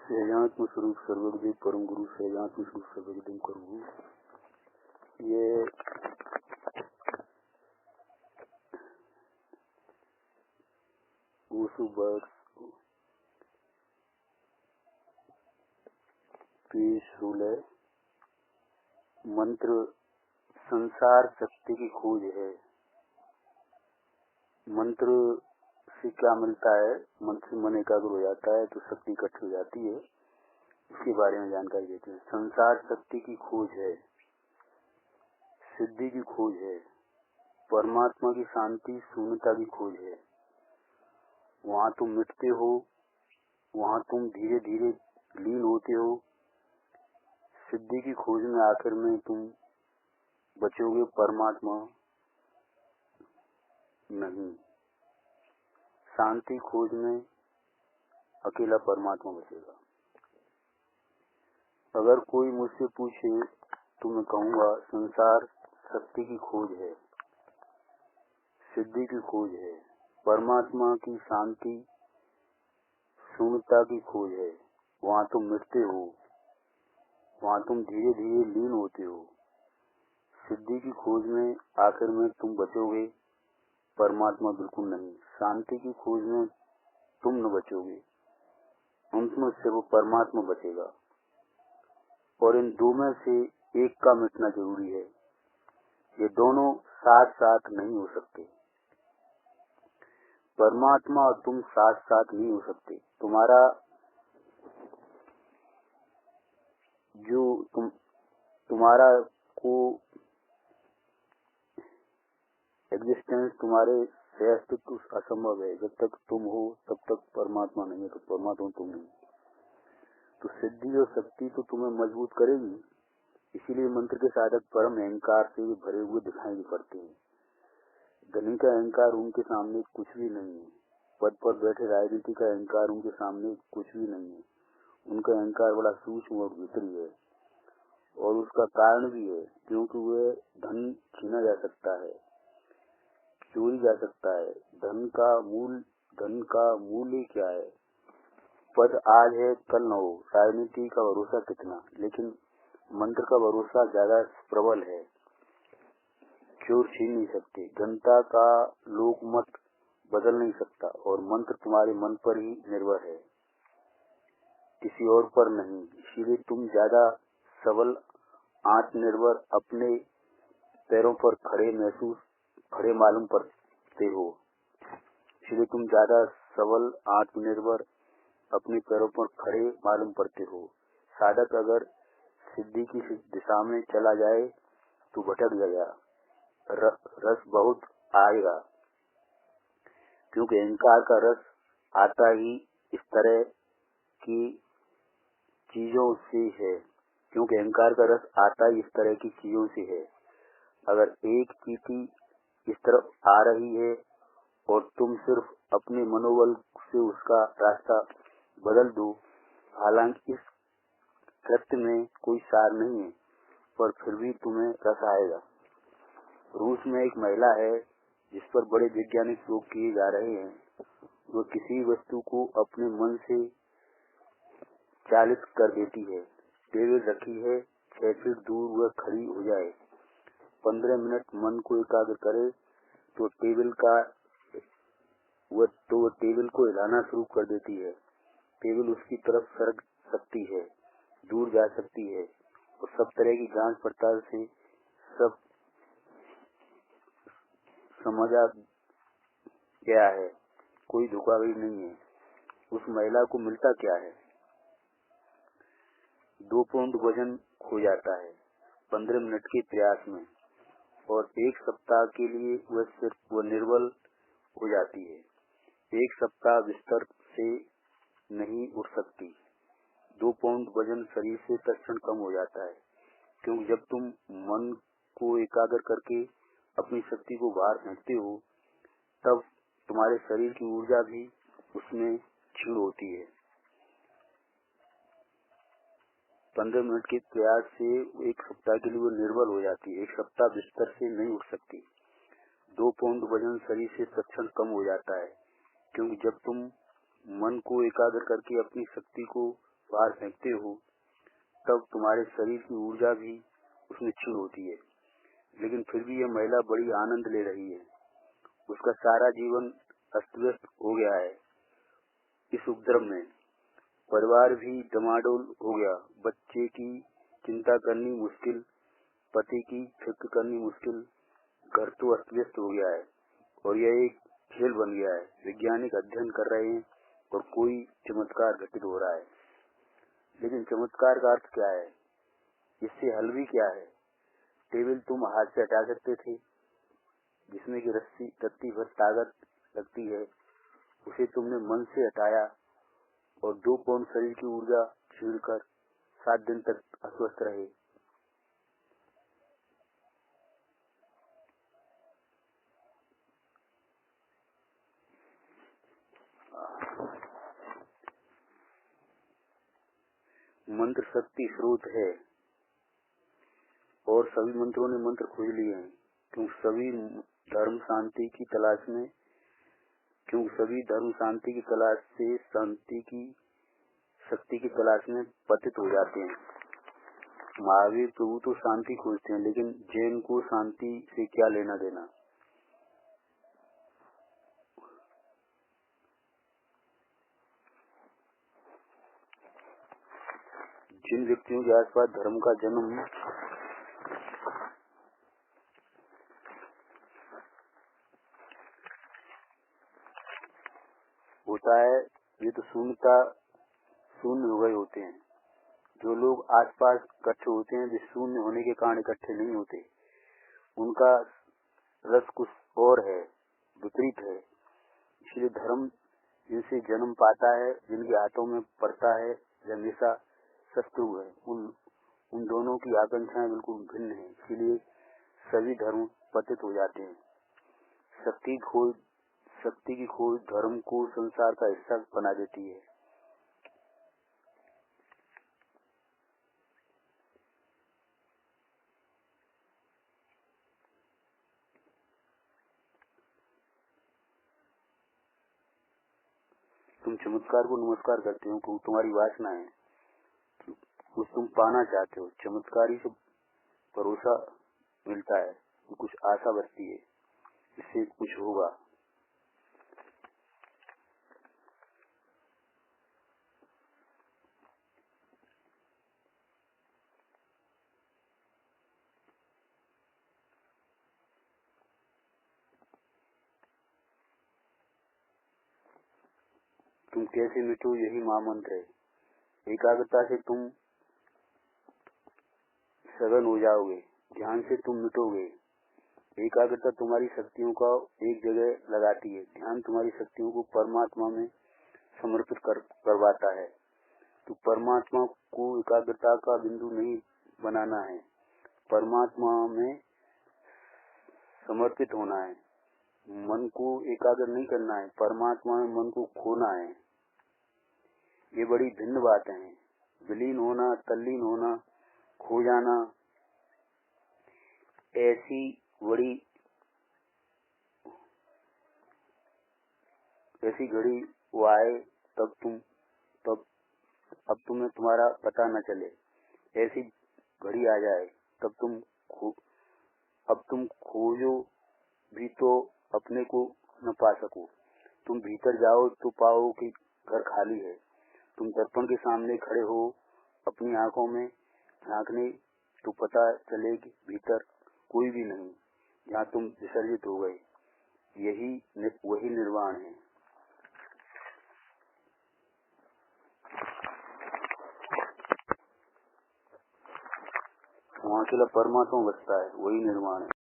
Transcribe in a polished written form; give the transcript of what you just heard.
सहजात्म स्वरूप सर्वज्ञ परम गुरु सहजात्म स्वरूप सर्वज्ञ करूँ। ये ओशो वर्ड्स पीसफुल है। मंत्र संसार शक्ति की खोज है। मंत्र से क्या मिलता है? मंत्र से मन एकाग्र हो जाता है तो शक्ति इकट्ठी हो जाती है। इसके बारे में जानकारी देते हैं। संसार शक्ति की खोज है, सिद्धि की खोज है, परमात्मा की शांति शून्यता की खोज है। वहाँ तुम मिटते हो, वहाँ तुम धीरे धीरे लीन होते हो। सिद्धि की खोज में आखिर में तुम बचोगे, परमात्मा नहीं। शांति खोज में अकेला परमात्मा बचेगा। अगर कोई मुझसे पूछे तो मैं कहूँगा संसार शक्ति की खोज है, सिद्धि की खोज है, परमात्मा की शांति शून्यता की खोज है। वहाँ तुम मिटते हो, वहाँ तुम धीरे धीरे लीन होते हो। सिद्धि की खोज में आखिर में तुम बचोगे, परमात्मा बिल्कुल नहीं। शांति की खोज में तुम न बचोगे, अंत में सिर्फ परमात्मा बचेगा। और इन दो में से एक का मिटना जरूरी है। ये दोनों साथ साथ नहीं हो सकते। परमात्मा और तुम साथ साथ नहीं हो सकते। तुम्हारा जो तुम्हारा को एग्जिस्टेंस, तुम्हारे से अस्तित्व असंभव है। जब तक तुम हो तब तक परमात्मा नहीं है, तो परमात्मा तुम नहीं। तो सिद्धि और शक्ति तो तुम्हें मजबूत करेगी। इसीलिए मंत्र के साधक परम अहंकार से भरे हुए दिखाई पड़ते हैं। धनी का अहंकार उनके सामने कुछ भी नहीं है। पद पर बैठे राजनीति का अहंकार उनके सामने कुछ भी नहीं है। उनका अहंकार बड़ा सूक्ष्म और भीतरी है। और उसका कारण भी है, क्योंकि वह धन छीना जा सकता है, चोरी जा सकता है। धन का मूल्य क्या है? पद आज है कल न हो। राजनीति का भरोसा कितना, लेकिन मंत्र का भरोसा ज्यादा प्रबल है। चोर छीन नहीं सकते, जनता का लोकमत बदल नहीं सकता, और मंत्र तुम्हारे मन पर ही निर्भर है, किसी और पर नहीं। इसीलिए तुम ज्यादा सबल, आत्मनिर्भर, अपने पैरों पर खड़े मालूम पड़ते हो। इसलिए तुम ज्यादा सबल, आत्मनिर्भर, अपने पैरों पर खड़े मालूम पड़ते हो। साधक अगर सिद्धि की दिशा में चला जाए तो भटक जाएगा, रस बहुत आएगा। क्योंकि अहंकार का रस आता ही इस तरह की चीजों से है। अगर एक चींटी इस तरफ आ रही है और तुम सिर्फ अपने मनोबल से उसका रास्ता बदल दो, हालांकि इस कृत्य में कोई सार नहीं है, पर फिर भी तुम्हें रस आएगा। रूस में एक महिला है जिस पर बड़े वैज्ञानिक प्रयोग किए जा रहे हैं। वो किसी वस्तु को अपने मन से चालित कर देती है। टेबल रखी है, 6 फीट दूर वह खड़ी हो जाए, 15 मिनट मन को एकाग्र करे तो टेबल को हिलाना शुरू कर देती है। टेबल उसकी तरफ सरक सकती है, दूर जा सकती है, और सब तरह की जांच पड़ताल से सब समझा गया है, कोई धोखाधड़ी नहीं है। उस महिला को मिलता क्या है? 2 पाउंड वजन खो जाता है 15 मिनट के प्रयास में, और 1 सप्ताह के लिए वह निर्बल हो जाती है। 1 सप्ताह बिस्तर से नहीं उठ सकती। 2 पाउंड वजन शरीर से तत्क्षण कम हो जाता है, क्योंकि जब तुम मन को एकाग्र करके अपनी शक्ति को बाहर फेंकते हो, तब तुम्हारे शरीर की ऊर्जा भी उसमें क्षीण होती है। 15 मिनट के प्रयास से 1 सप्ताह के लिए वो निर्बल हो जाती है। 1 सप्ताह बिस्तर से नहीं उठ सकती। 2 पाउंड वजन शरीर से तत्क्षण कम हो जाता है, क्योंकि जब तुम मन को एकाग्र करके अपनी शक्ति को बाहर फेंकते हो तब तुम्हारे शरीर की ऊर्जा भी उसमें क्षीण होती है। लेकिन फिर भी यह महिला बड़ी आनंद ले रही है। उसका सारा जीवन अस्त व्यस्त हो गया है इस उपद्रव में। परिवार भी डमाडोल हो गया। बच्चे की चिंता करनी मुश्किल, पति की फिक्र करनी मुश्किल, घर तो अस्त व्यस्त हो गया है और यह एक खेल बन गया है। वैज्ञानिक अध्ययन कर रहे हैं और कोई चमत्कार घटित हो रहा है। लेकिन चमत्कार का अर्थ क्या है? इससे हल भी क्या है? टेबल तुम हाथ से हटा सकते थे, जिसमें की रत्ती भर ताकत लगती है, उसे तुमने मन से हटाया और 2 पाउंड शरीर की ऊर्जा छीन कर 7 दिन तक अस्वस्थ रहे। मंत्र शक्ति स्रोत है और सभी मंत्रों ने मंत्र खोज लिए हैं, क्योंकि सभी धर्म शांति की तलाश से शांति की शक्ति की तलाश में पतित हो जाते हैं। महावीर प्रभु तो शांति खोजते हैं, लेकिन जैन को शांति से क्या लेना देना? जिन व्यक्तियों के आसपास धर्म का जन्म होता है, ये तो शून्य हो गए होते हैं। जो लोग आसपास इकट्ठे होते हैं, वे शून्य होने के कारण इकट्ठे नहीं होते। उनका रस कुछ और है, विपरीत है। इसलिए धर्म जिनसे जन्म पाता है, जिनके हाथों में पड़ता है, हमेशा शत्रु है। उन दोनों की आकांक्षाएं बिल्कुल भिन्न है। इसलिए सभी धर्म पतित हो जाते हैं। शक्ति की खोज धर्म को संसार का हिस्सा बना देती है। तुम चमत्कार को नमस्कार करते हो क्योंकि तुम्हारी वासना है, कुछ तुम पाना चाहते हो। चमत्कारी से भरोसा मिलता है, कुछ आशा बचती है, इससे कुछ होगा। तुम कैसे मिटो, यही महामंत्र है। एकाग्रता से तुम सघन हो जाओगे, ध्यान से तुम मिटोगे। एकाग्रता तुम्हारी शक्तियों को एक जगह लगाती है। ध्यान तुम्हारी शक्तियों को परमात्मा में समर्पित करवाता है। तो परमात्मा को एकाग्रता का बिंदु नहीं बनाना है, परमात्मा में समर्पित होना है। मन को एकाग्र नहीं करना है, परमात्मा में मन को खोना है। ये बड़ी भिन्न बातें हैं। विलीन होना, तल्लीन होना, खो जाना, ऐसी घड़ी वो आए तब अब तुम्हें तुम्हारा पता न चले। ऐसी घड़ी आ जाए तब तुम खोजो भी तो अपने को न पा सको। तुम भीतर जाओ तो पाओ कि घर खाली है। तुम दर्पण के सामने खड़े हो, अपनी आंखों में झांकने तो पता चले कि भीतर कोई भी नहीं, जहाँ तुम विसर्जित हो गए। वही निर्वाण है। वहाँ अकेला परमात्मा बसता है, वही निर्वाण है।